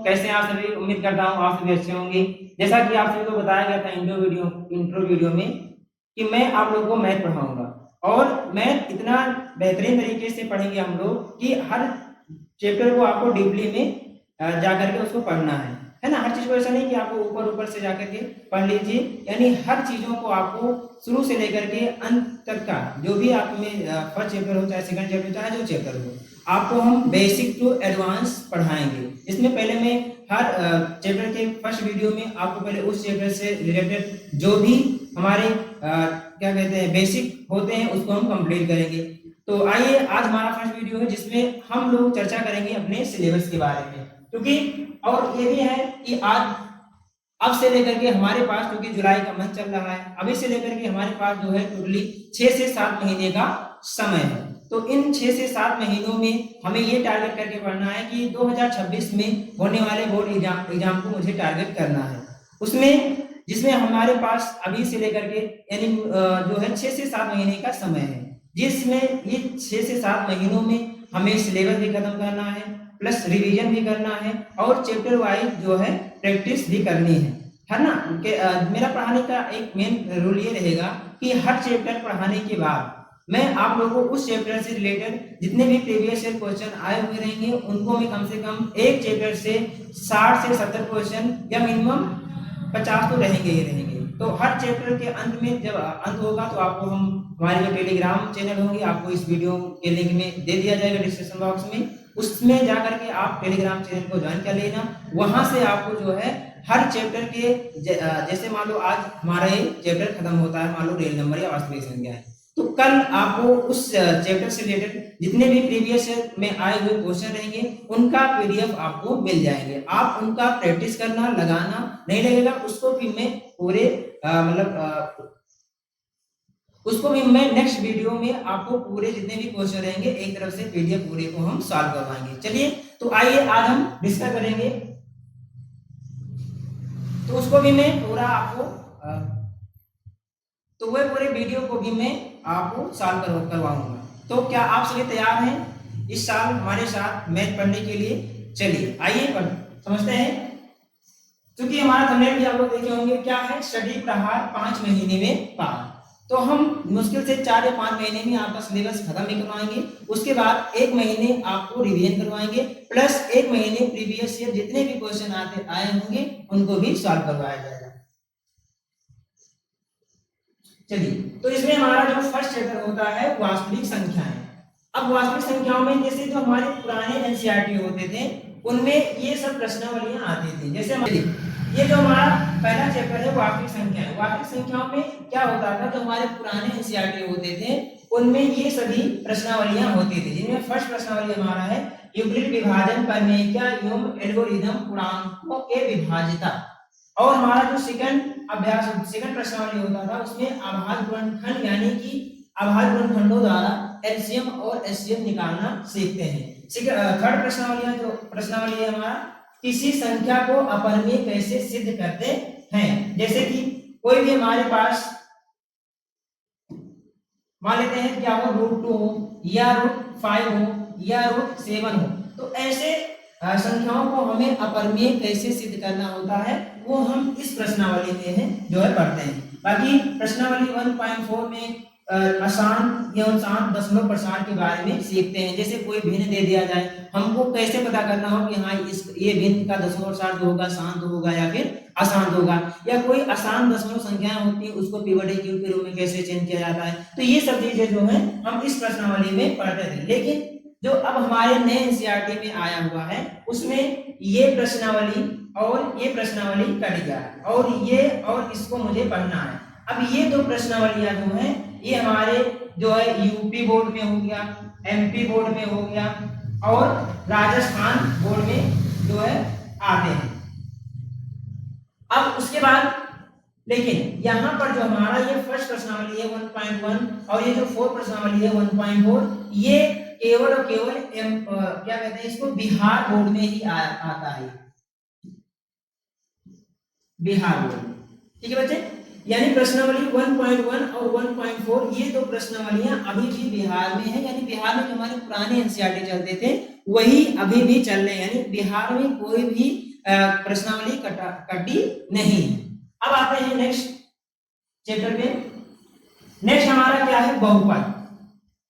कैसे हैं आप सभी? उम्मीद करता हूँ आप सभी अच्छे होंगे। जैसा कि आप सभी को बताया गया था इंट्रो वीडियो में कि मैं आप लोगों को मैथ पढ़ाऊंगा और मैथ इतना बेहतरीन तरीके से पढ़ेंगे हम लोग कि हर चैप्टर को आपको डीपली में जा करके उसको पढ़ना है ना। हर चीज को ऐसा नहीं कि आपको ऊपर ऊपर से जाकर के पढ़ लीजिए, यानी हर चीजों को आपको शुरू से लेकर के अंत तक का जो भी आप में फर्स्ट चैप्टर हो चाहे सेकंड चैप्टर चाहे जो चैप्टर हो, आपको हम बेसिक टू एडवांस पढ़ाएंगे। इसमें पहले मैं हर चैप्टर के फर्स्ट वीडियो में आपको पहले उस चैप्टर से रिलेटेड जो भी हमारे क्या कहते हैं बेसिक होते हैं उसको हम कंप्लीट करेंगे। तो आइए, आज हमारा फर्स्ट वीडियो है जिसमें हम लोग चर्चा करेंगे अपने सिलेबस के बारे में, क्योंकि और ये भी है कि आज अब से लेकर के हमारे पास, क्योंकि जुलाई का मंथ चल रहा है, अभी से लेकर के हमारे पास जो है टोटली 6 से 7 महीने का समय है। तो इन 6 से 7 महीनों में हमें ये टारगेट करके पढ़ना है कि 2026 में होने वाले बोर्ड एग्जाम को मुझे टारगेट करना है, उसमें जिसमें हमारे पास अभी से लेकर के यानी जो है 6 से 7 महीने का समय है, जिसमें ये 6 से 7 महीनों में हमें सिलेबस भी खत्म करना है, प्लस रिवीजन भी करना है और चैप्टर वाइज जो है प्रैक्टिस भी करनी है ना। मेरा पढ़ाने का एक मेन रूल ये रहेगा कि हर चैप्टर पढ़ाने के बाद मैं आप लोगों को उस चैप्टर से रिलेटेड जितने भी प्रीवियस ईयर क्वेश्चन आए हुए रहेंगे उनको मैं कम से कम एक चैप्टर से 60 से 70 क्वेश्चन या मिनिमम 50 तो रहेंगे ही रहेंगे। तो हर चैप्टर के अंत में जब अंत होगा तो आपको हम हमारे जो टेलीग्राम चैनल होंगे आपको इस वीडियो के लिंक में दे दिया जाएगा डिस्क्रिप्शन बॉक्स में, उसमें जाकर के आप टेलीग्राम चैनल को ज्वाइन कर लेना। वहां से आपको जो है हर चैप्टर के जैसे मान लो आज हमारा ये चैप्टर खत्म होता है, मान लो रियल नंबर या वास्तविक संख्या है, तो कल आपको उस चैप्टर से रिलेटेड जितने भी प्रीवियस में आए हुए क्वेश्चन रहेंगे उनका पीडीएफ आपको मिल जाएंगे। आप उनका प्रैक्टिस करना, लगाना नहीं लगेगा, उसको भी मैं पूरे उसको भी मैं नेक्स्ट वीडियो में आपको पूरे जितने भी क्वेश्चन रहेंगे एक तरफ से पीडीएफ पूरे को हम सॉल्व करवाएंगे। चलिए, तो आइए आज हम डिस्कस करेंगे, तो उसको भी मैं पूरा आपको तो वह पूरे वीडियो को भी मैं आपको सॉल्व करवाऊंगा। तो क्या आप सभी तैयार हैं इस साल हमारे साथ मैथ पढ़ने के लिए? चलिए आइए समझते हैं। क्योंकि हमारा थंबनेल भी आप लोग देखे होंगे, क्या है, स्टडी प्रहार 5 महीने में पार। तो हम मुश्किल से 4 या 5 महीने में आपका सिलेबस खत्म भी करवाएंगे, उसके बाद 1 महीने आपको रिवीजन करवाएंगे, प्लस 1 महीने प्रीवियस ईयर जितने भी क्वेश्चन आए होंगे उनको भी सॉल्व करवाया जाएगा। चलिए, तो इसमें हमारा जो फर्स्ट चैप्टर होता है वास्तविक संख्याएं। अब वास्तविक संख्याओं में जैसे जो हमारे पुराने एनसीईआरटी होते थे उनमें ये सब प्रश्नावलियां आती थी। जैसे ये जो हमारा पहला चैप्टर है वास्तविक संख्याएं, वास्तविक संख्याओं में क्या होता था, जो हमारे पुराने एनसीईआरटी होते थे उनमें ये सभी प्रश्नावलियां होती थी, जिनमें फर्स्ट प्रश्नावली हमारा है यूक्लिड विभाजन प्रमेय एवं एल्गोरिथम पूर्णांकों के विभाज्यता। और हमारा जो सेकंड प्रश्नावली होता था उसमें आभाज्य गुणनखंड यानी कि आभाज्य गुणनखंडों द्वारा एलसीएम और एचसीएफ निकालना सीखते हैं। थर्ड प्रश्नावली है हमारा किसी संख्या को अपरिमेय कैसे सिद्ध करते हैं। जैसे कि कोई भी हमारे पास मान लेते हैं क्या हो, √2 हो या √5 हो या √7 हो, तो ऐसे संख्याओं को हमें अपरिमेय कैसे सिद्ध करना होता है वो हम इस प्रश्नावली में है जो है पढ़ते हैं। बाकी प्रश्नावली 1.4 में आसान या शांत दशमलव प्रसार के बारे में सीखते हैं। जैसे कोई भिन्न दे दिया जाए, हमको कैसे पता करना हो कि हाँ ये भिन्न का दशमलव प्रसार जो होगा शांत होगा या फिर अशांत होगा, या कोई आसान दशमलव संख्याएं होती है उसको पिवट क्यूब के रूप में कैसे चेंज किया जाता है। तो ये सब चीजें जो है हम इस प्रश्नावली में पढ़ते थे। लेकिन जो अब हमारे नए एनसीईआरटी में आया हुआ है उसमें ये प्रश्नावली और ये प्रश्नावली कट गया है और इसको मुझे पढ़ना है। अब ये दो प्रश्नावलियां जो है ये हमारे जो है यूपी बोर्ड में हो गया, एमपी बोर्ड में हो गया और राजस्थान बोर्ड में जो है आते हैं। अब उसके बाद लेकिन यहाँ पर जो हमारा ये फर्स्ट प्रश्नावली है 1.1 और ये जो फोर्थ प्रश्नावली है 1.4, ये केवल और केवल क्या कहते हैं इसको बिहार बोर्ड में ही आता है, बिहार बोर्ड। ठीक है बच्चे, यानी प्रश्नावली 1.1 और 1.4 ये दो प्रश्नावलियां अभी भी बिहार में है, यानी बिहार में जो हमारे पुराने एनसीईआरटी चलते थे वही अभी भी चल रहे हैं। यानी बिहार में कोई भी प्रश्नावली कटी नहीं है। अब आते हैं नेक्स्ट चैप्टर पे। नेक्स्ट हमारा क्या है, बहुपद।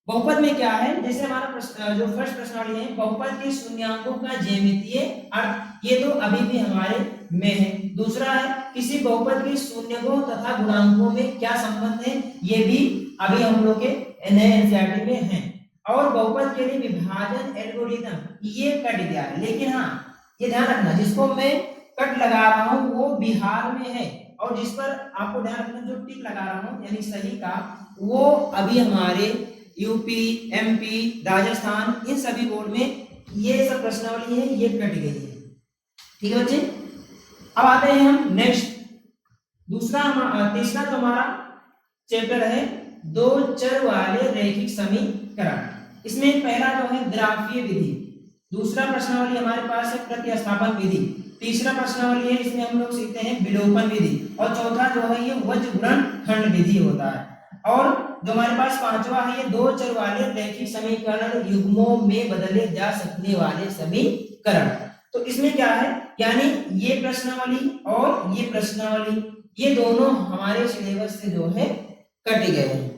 बहुपद में क्या है, जैसे हमारा जो फर्स्ट प्रश्नावली है, बहुपद के शून्यांकों का ज्यामितीय अर्थ, ये तो अभी भी हमारे में है। दूसरा है, किसी बहुपद के शून्यकों तथा गुणांकों में क्या संबंध है, ये भी अभी हम लोग के नए एनसीईआरटी में है। और बहुपद के लिए विभाजन एल्गोरिथम ये कट गया है, लेकिन हाँ ये ध्यान रखना, जिसको मैं कट लगा रहा हूँ वो बिहार में है, और जिस पर आपको ध्यान रखना जो टिक लगा रहा हूँ यानी सही का, वो अभी हमारे यूपी, एमपी, राजस्थान, इन सभी बोर्ड में ये सब प्रश्नावली है, ये कट गई है। ठीक है बच्चे। अब आते हैं हम नेक्स्ट तीसरा जो हमारा चैप्टर है, दो चर वाले रैखिक समीकरण। इसमें पहला जो है ग्राफीय विधि, दूसरा प्रश्नावली हमारे पास है प्रतिस्थापन विधि, तीसरा प्रश्नावली है इसमें हम लोग सीखते हैं विलोपन विधि, और चौथा जो है ये वज्र गुणन खंड विधि होता है। और जो हमारे पास पांचवा है, ये दो चर वाले रैखिक समीकरण युग्मों में बदले जा सकने वाले समीकरण। तो इसमें क्या है, यानी ये प्रश्नावली और ये प्रश्नावली, ये दोनों हमारे सिलेबस से जो है कट गए हैं।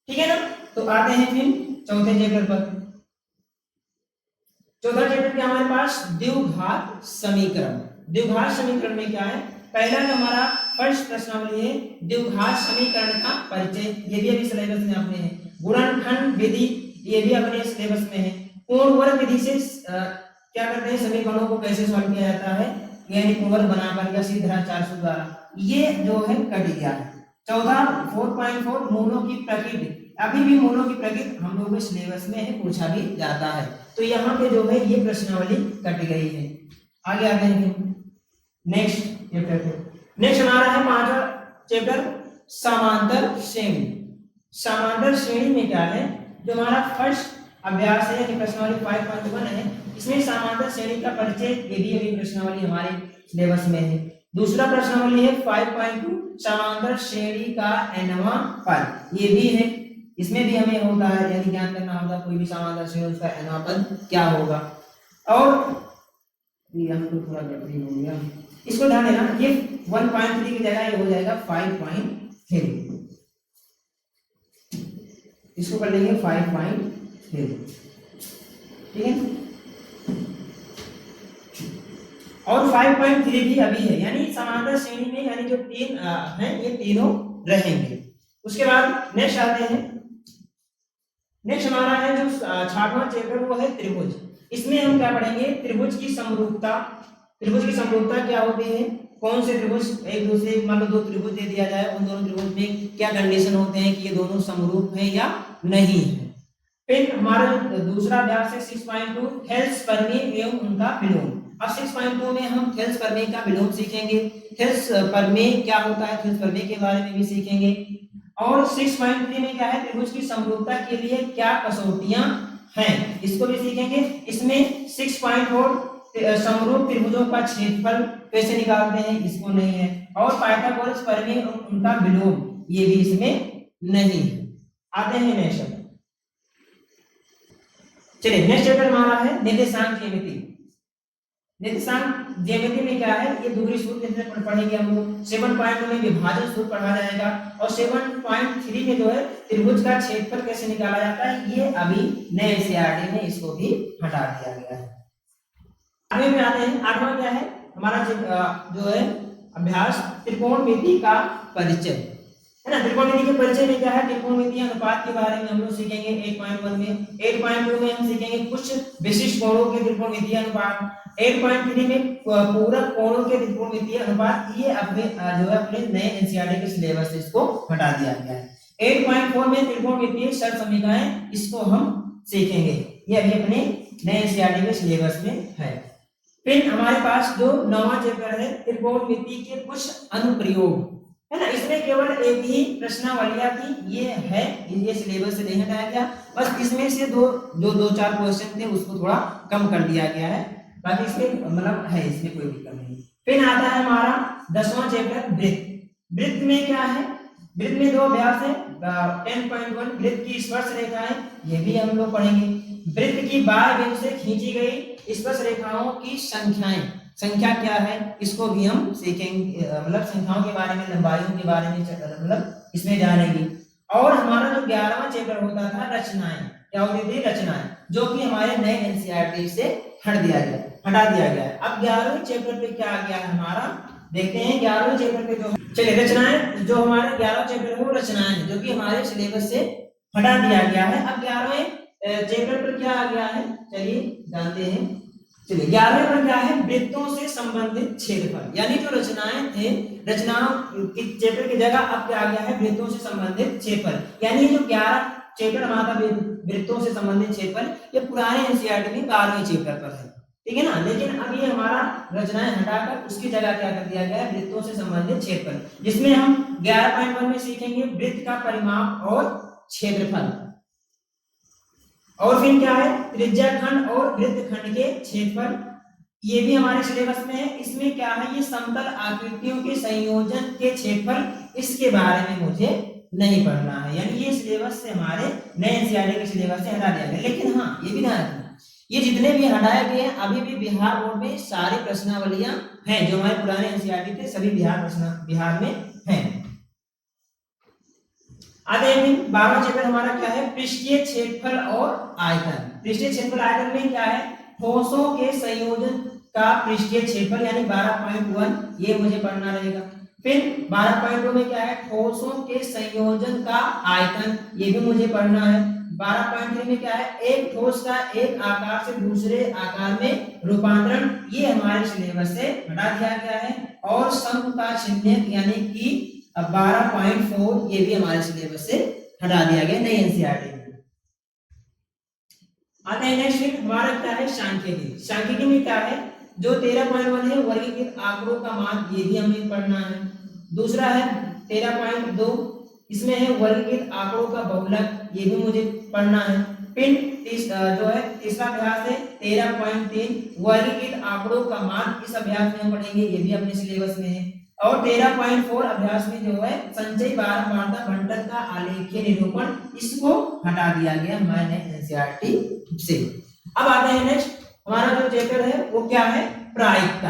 ठीक है ना। तो आते हैं फिर चौथे चैप्टर पर। चौथा चैप्टर क्या हमारे पास, द्विघात समीकरण। द्विघात समीकरण में क्या है, पहला जो हमारा फर्स्ट प्रश्नावली है, द्विघात समीकरण का परिचय, ये भी अभी सिलेबस में अपने है। गुणनखंड विधि, ये भी अपने सिलेबस में है। पूर्ण वर्ग विधि से क्या करते हैं, समीकरणों को कैसे सॉल्व किया जाता है, यानी पूर्ण वर्ग बनाकर या सीधा 400 द्वारा, ये जो है कट गया है। चौथा 4.4 मूलों की प्रकृति, अभी भी मूलों की प्रकृति हम लोगों के सिलेबस में है, पूछा भी जाता है। तो यहाँ पे जो है ये प्रश्नावली कट गई है। आगे आते हैं नेक्स्ट चैप्टर पे। नेक्स्ट हमारा है पांचवा चैप्टर, समांतर श्रेणी। समांतर श्रेणी में क्या है, जो हमारा फर्स्ट अभ्यास है यानी प्रश्नावली 5.1 है, इसमें समांतर श्रेणी का परिचय, ये भी अभी प्रश्नावली हमारे सिलेबस में है। दूसरा प्रश्नावली है 5.2 समांतर श्रेणी का nवां पद, ये भी है, इसमें भी हमें होता है यानी ज्ञान करना होगा कोई भी समांतर श्रेणी उसका nवां पद क्या होगा। और यहाँ तो थोड़ा गड़बड़ी हो गया, इसको ध्यान देना, ये 1.3 की जगह ये हो जाएगा 5.3, इसको कर लेंगे 5.3। ठीक है। और 5.3 भी अभी है, यानी समांतर श्रेणी में यानी जो तीन हैं ये तीनों रहेंगे। उसके बाद नेक्स्ट आते हैं, नेक्स्ट हमारा है जो 6वां चैप्टर, वो है त्रिभुज। इसमें हम क्या पढ़ेंगे, त्रिभुज की समरूपता। त्रिभुज की समरूपता क्या होती है, कौन से त्रिभुज एक दूसरे, मान लो दो त्रिभुज दे दिया जाए, उन दोनों त्रिभुज में क्या कंडीशन होते हैं कि ये दोनों समरूप है या नहीं है। फिर हमारा जो दूसरा अभ्यास है 6.2 थेल्स प्रमेय एवं उनका विलोम। अब 6.2 में हम थेल्स प्रमेय का विलोम सीखेंगे, थेल्स प्रमेय क्या होता है, थेल्स प्रमेय के बारे में भी सीखेंगे। और 6.3 में क्या है, त्रिभुज की समरूपता के लिए क्या कसौटियां हैं, इसको भी सीखेंगे। इसमें 6.4 समरूप त्रिभुजों का क्षेत्रफल कैसे निकालते हैं, इसको नहीं है। और पाइथागोरस प्रमेय उनका विलोम, ये भी इसमें नहीं है। आते हैं नेक्स्ट, चलिए नेक्स्ट चैप्टर हमारा है निर्देशांक ज्यामिति। निर्देशांक ज्यामिति में क्या है, ये दूरी सूत्र पढ़ेंगे हम लोग। 7.2 में विभाजन सूत्र पढ़ा जाएगा, और 7.3 में जो है त्रिभुज का क्षेत्रफल कैसे निकाला जाता है, ये अभी नए एनसीईआरटी में इसको भी हटा दिया गया है। आगे में आते हैं, 8वां क्या है हमारा जो है अभ्यास, त्रिकोणमिति का परिचय, है ना। त्रिकोणमिति के परिचय में क्या है, त्रिकोणमितीय अनुपात के बारे में हम लोग सीखेंगे 8.1 में। 8.2 में हम सीखेंगे कुछ विशिष्ट कोणों के त्रिकोणमितीय अनुपात। 8.3 में पूरक कोणों के त्रिकोणमितीय अनुपात, ये अपने जो है अपने नए एनसीईआरटी के सिलेबस से इसको हटा दिया गया है। 8.4 में त्रिकोणमितीय सरल समीकरण, इसको हम सीखेंगे, ये अभी अपने नए एनसीईआरटी के सिलेबस में है। फिर हमारे पास जो 9वां चैप्टर है त्रिकोणमिति के कुछ अनुप्रयोग, है ना। इसमें केवल एक ही प्रश्नावलियां थी, ये है, ये सिलेबस से नहीं हटाया गया, बस इसमें से दो चार क्वेश्चन थे उसको थोड़ा कम कर दिया गया है, बाकी इसमें मतलब है, इसमें कोई दिक्कत नहीं। फिर आता है हमारा 10वां चैप्टर वृत्त। वृत्त में क्या है, वृत्त में दो अभ्यास है। 10.1 वृत्त की स्पर्श रेखा है, ये भी हम लोग पढ़ेंगे। वृत्त की बाह्य बिंदु से खींची गई स्पर्श रेखाओं की संख्याएं, संख्या क्या है इसको भी हम सीखेंगे, मतलब संख्याओं के बारे में, लंबाइयों के बारे में मतलब इसमें जानेंगे। और हमारा जो 11वां चैप्टर होता था रचनाएं, क्या होती थी रचनाएं, जो कि हमारे नए एनसीईआरटी से हटा दिया गया है। अब 11वें चैप्टर पे क्या आ गया है हमारा, देखते हैं 11वें चैप्टर पे जो, चलिए रचनाएं, जो हमारे 11वां चैप्टर है वो रचनाएं है, जो कि हमारे सिलेबस से हटा दिया गया है। अब 11वें चैप्टर पर क्या आ गया है, चलिए जानते हैं। चलिए 11वें पर क्या है, वृत्तों से संबंधित क्षेत्रफल, यानी जो रचनाएं थे, रचनाओं के चैप्टर की जगह अब क्या आ गया है, वृत्तों से संबंधित क्षेत्रफल। यानी जो 11 चैप्टर हमारा वृत्तों से संबंधित क्षेत्रफल, ये पुराने एनसीईआरटी में 12वें चैप्टर पर है, ठीक है ना। लेकिन अब ये हमारा रचनाएं हटाकर उसकी जगह क्या कर दिया गया है, वृत्तों से संबंधित क्षेत्रफल, जिसमें हम 11.1 में सीखेंगे वृत्त का परिमाप और क्षेत्रफल। और फिर क्या है, त्रिज्या खंड और वृत्त खंड के क्षेत्रफल, ये भी हमारे सिलेबस में है। इसमें क्या है, ये समतल आकृतियों के संयोजन के क्षेत्रफल, इसके बारे में मुझे नहीं पढ़ना है, यानी ये सिलेबस से हमारे नए एनसीईआरटी के सिलेबस से हटा दिया गया। लेकिन हाँ ये भी ध्यान रखना, ये जितने भी हटाए गए हैं अभी भी बिहार बोर्ड में सारी प्रश्नावलियां हैं, जो हमारे पुराने एनसीईआरटी थे सभी बिहार में हैं। आगे 12वां चैप्टर हमारा क्या है, पृष्ठीय क्षेत्रफल और आयतन। पृष्ठीय क्षेत्रफल आयतन में क्या है, ठोसों के संयोजन का पृष्ठीय क्षेत्रफल, यानी 12.1 ये मुझे पढ़ना रहेगा। फिर 12.2 में क्या है, ठोसों के संयोजन का आयतन, ये भी मुझे पढ़ना है। 12.3 में क्या है, एक ठोस का एक आकार से दूसरे आकार में रूपांतरण, ये हमारे सिलेबस से हटा दिया गया है। और शंकु का चिन्ह, यानी कि 12.4 ये भी हमारे सिलेबस से हटा दिया गया नई एनसीईआरटी में। आते हैं नेक्स्ट, हमारा क्या है, सांख्यिकी। सांख्यिकी में क्या है, जो 13.1 है वर्गीकृत आंकड़ों का मान, ये भी हमें पढ़ना है। दूसरा है 13.2, इसमें है वर्गीकृत आंकड़ों का बहुलक, ये भी मुझे पढ़ना है। फिर जो है तीसरा अभ्यास है 13.3 वर्गीकृत आंकड़ों का मान, इस अभ्यास में हम पढ़ेंगे, ये भी अपने सिलेबस में है। और 13.4 अभ्यास में जो है संचयी बारंबारता बंटन का आलेखीय निरूपण, इसको हटा दिया गया हमारे एनसीईआरटी से। अब आते हैं नेक्स्ट, हमारा जो चैप्टर है वो क्या है, प्रायिकता,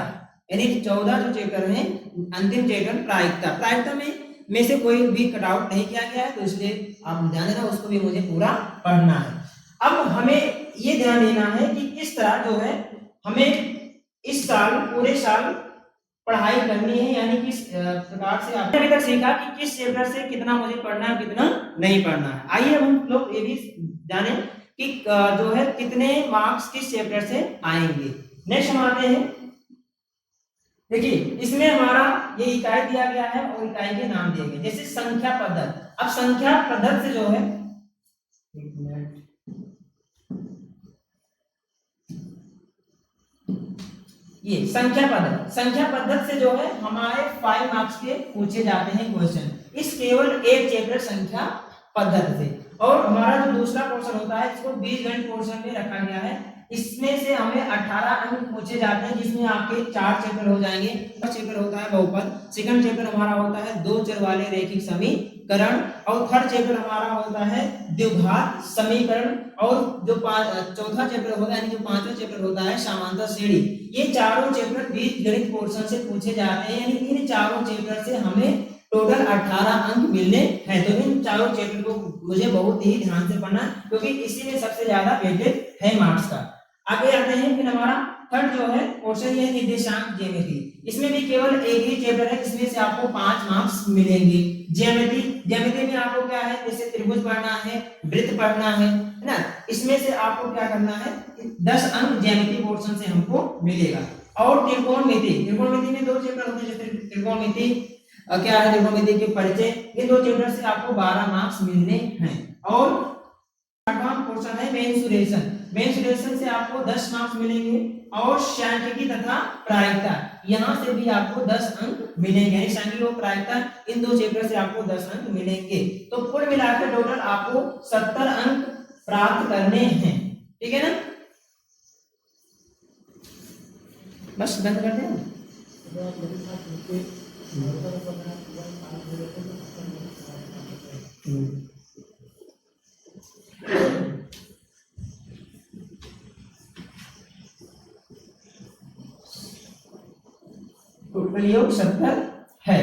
यानी 14 जो चैप्टर है अंतिम चैप्टर प्रायिकता। प्रायिकता में से कोई भी कट आउट नहीं किया गया है, तो इसलिए आप ध्यान देना, उसको भी मुझे पूरा पढ़ना है। अब हमें ये ध्यान देना है कि किस तरह जो है हमें इस साल पूरे साल पढ़ाई करनी है, यानी किस प्रकार से आपने अभी तक सीखा कि किस चैप्टर से कितना मुझे पढ़ना है, कितना नहीं पढ़ना है। आइए हम लोग ये भी जाने कि जो है कितने मार्क्स किस चैप्टर से आएंगे। नेक्स्ट हम आते हैं, देखिए इसमें हमारा ये इकाई दिया गया है और इकाई के नाम दिए गए, जैसे संख्या पद्धत। अब संख्या पद्धत से जो है, एक मिनट, ये संख्या पद्धत से जो है हमारे 5 मार्क्स के पूछे जाते हैं क्वेश्चन, इस केवल एक चैप्टर संख्या पद्धत से। और हमारा जो दूसरा पोर्शन होता है, इसको बीजगणित पोर्शन में रखा गया है, इसमें से हमें 18 अंक पूछे जाते हैं, जिसमें आपके 4 चैप्टर हो जाएंगे। फर्स्ट चैप्टर होता है बहुपद, सेकंड चैप्टर हमारा होता है दो चर वाले रैखिक समीकरण, और थर्ड चैप्टर हमारा होता है द्विघात समीकरण, और जो चौथा चैप्टर होता है, यानी जो 5वां चैप्टर होता है समांतर श्रेणी। ये चारों चैप्टर बीजगणित पोर्शन से पूछे जाते हैं, यानी इन चारों चैप्टर से हमें टोटल 18 अंक मिलने हैं। तो इन चारों चैप्टर को मुझे बहुत ही ध्यान से पढ़ना, क्योंकि इसी में सबसे ज्यादा वेटेज है मार्क्स का। आगे आते हैं, फिर हमारा थर्ड जो है क्वेश्चन ये निर्देशांक ज्यामिति, इसमें भी केवल एक ही चैप्टर है, जिसमें से आपको 5 मार्क्स मिलेंगे। ज्यामिति में आपको क्या है, जैसे त्रिभुज पढ़ना है, वृत्त पढ़ना है ना, इसमें से आपको क्या करना है, 10 अंक ज्यामिति पोर्शन से हमको मिलेगा। और त्रिकोणमिति में 2 चैप्टर होते हैं, जैसे त्रिकोणमिति क्या है, त्रिकोणमिति के परिचय, ये 2 चैप्टर से आपको 12 मार्क्स मिलने हैं। और पोर्शन है मेंसुरेशन से आपको 10 मार्क्स मिलेंगे। और सांख्यिकी तथा प्रायिकता, यहां से भी आपको 10 अंक मिलेंगे, यानी सांख्यिकी और प्रायिकता इन 2 चैप्टर से आपको 10 अंक मिलेंगे। तो कुल मिलाकर टोटल आपको 70 अंक प्राप्त करने हैं, ठीक है ना। बस बंद कर दें। टोटल योग 70 है।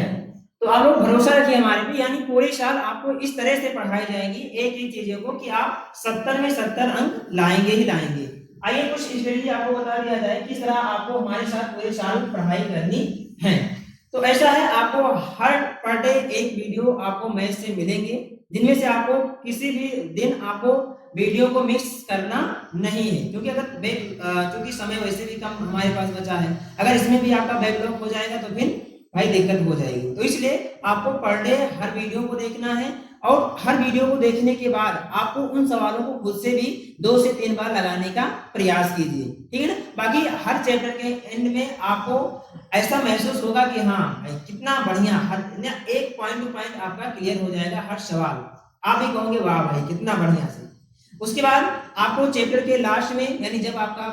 तो आप लोग भरोसा रखिए हमारे पे, यानी पूरे साल आपको इस तरह से पढ़ाई जाएगी एक एक चीजों को कि आप 70 में 70 अंक लाएंगे ही लाएंगे। आइए कुछ स्ट्रेटजी आपको बता दिया जाए किस तरह आपको हमारे साथ पूरे साल पढ़ाई करनी है। तो ऐसा है, आपको हर पर डे एक वीडियो आपको मैथ से मिलेंगे, जिनमें से आपको किसी भी दिन आपको वीडियो को मिस करना नहीं है, क्योंकि क्योंकि समय वैसे भी कम हमारे पास बचा है। अगर इसमें भी आपका बैकलॉग हो जाएगा तो फिर भाई दिक्कत हो जाएगी। तो इसलिए आपको पर डे हर वीडियो को देखना है, और हर वीडियो को देखने के बाद आपको उन सवालों को खुद से भी 2 से 3 बार लगाने का प्रयास कीजिए, ठीक है ना। बाकी हर चैप्टर के एंड में आपको ऐसा महसूस होगा कि हाँ भाई कितना बढ़िया, हर एक पॉइंट टू पॉइंट आपका क्लियर हो जाएगा, हर सवाल आप भी कहोगे वाह भाई कितना बढ़िया से। उसके बाद आपको चैप्टर के लास्ट में, यानी जब आपका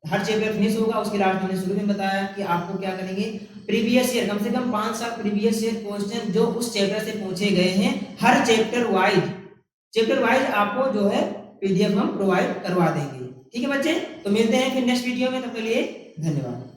हर चैप्टर फिनिश होगा उसके लास्ट में शुरू में बताया कि आपको क्या करेंगे, प्रीवियस ईयर कम से कम 5 साल प्रीवियस ईयर क्वेश्चन जो उस चैप्टर से पूछे गए हैं, हर चैप्टर वाइज आपको जो है पीडीएफ हम प्रोवाइड करवा देंगे। ठीक है बच्चे, तो मिलते हैं फिर नेक्स्ट वीडियो में, तब के लिए धन्यवाद।